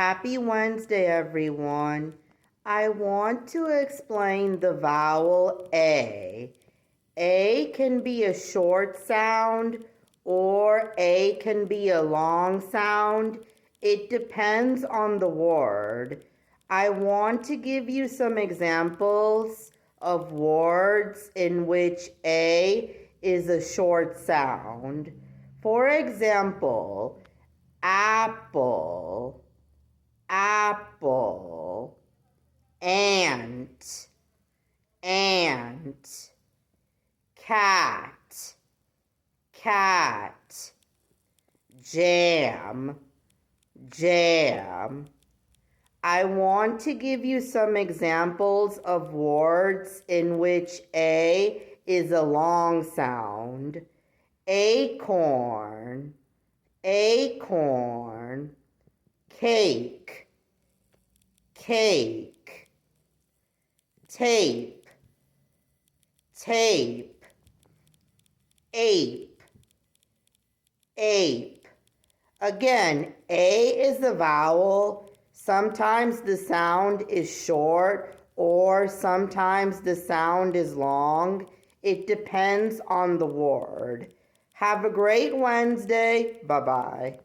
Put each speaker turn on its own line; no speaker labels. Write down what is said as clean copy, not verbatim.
Happy Wednesday, everyone. I want to explain the vowel A. A can be a short sound or A can be a long sound. It depends on the word. I want to give you some examples of words in which A is a short sound. For example, apple, apple, ant, ant, cat, cat, jam, jam. I want to give you some examples of words in which A is a long sound. Acorn, acorn, cake, cake, tape, tape, ape, ape. Again, A is the vowel. Sometimes the sound is short or sometimes the sound is long. It depends on the word. Have a great Wednesday. Bye-bye.